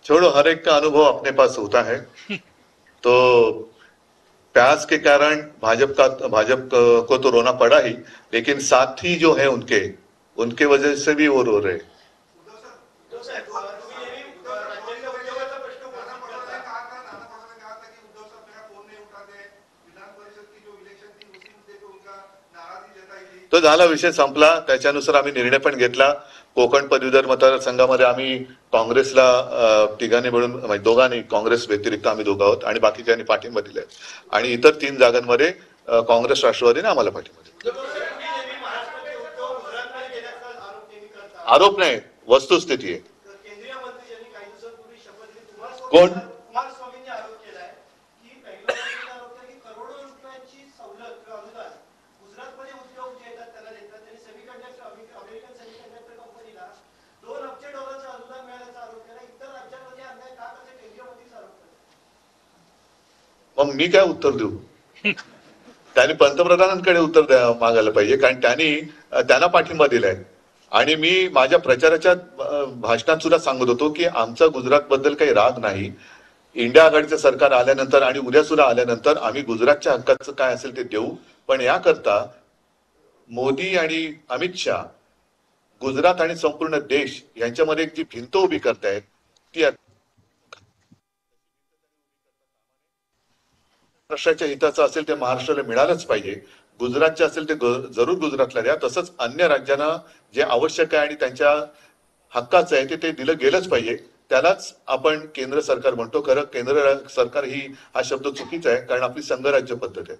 छोड़ो, हर एक का अनुभव अपने पास होता है। तो प्यास के कारण भाजप को तो रोना पड़ा ही, लेकिन साथी जो है उनके उनके वजह से भी वो रो रहे। तो झाला, विषय संपला। त्याच्यानुसार आम्ही निर्णय पण घेतला। कोकण पदवीधर मतदारसंघामध्ये आम्ही काँग्रेसला तिघांनी मिळून, म्हणजे दोघांनी, काँग्रेस व्यतिरिक्त आम्ही दोघं आहोत आणि बाकीच्यांनी पाठिंबा दिलाय। आणि इतर 3 जागांमध्ये काँग्रेस राष्ट्रवादीने आम्हाला पाठिंबा दिला। आरोप नाही, वस्तुस्थिती आहे। कोण? मग मी काय उत्तर देऊ? त्यांनी पंतप्रधानांकडे उत्तर मागायला पाहिजे, कारण त्यांना पाठिंबा दिलाय। आणि मी माझ्या प्रचाराच्या भाषणात सुद्धा सांगत होतो की आमचा गुजरात बद्दल काही राग नाही। इंडिया आघाडीचं सरकार आल्यानंतर आणि उद्या सुद्धा आल्यानंतर आम्ही गुजरातच्या हक्काचं काय असेल ते देऊ। पण याकरता मोदी आणि अमित शाह गुजरात आणि संपूर्ण देश यांच्यामध्ये जी भिंत उभी करतायत ती महाराष्ट्राच्या हिताचं असेल ते महाराष्ट्राला मिळालंच पाहिजे। गुजरातचे असेल ते जरूर गुजरातला द्या, तसंच अन्य राज्यांना जे आवश्यक आहे आणि त्यांच्या हक्काचं आहे ते दिलं गेलंच पाहिजे। त्यालाच आपण केंद्र सरकार म्हणतो। खरं केंद्र सरकार हा शब्द चुकीचा आहे, कारण आपली संघराज्य पद्धत आहे।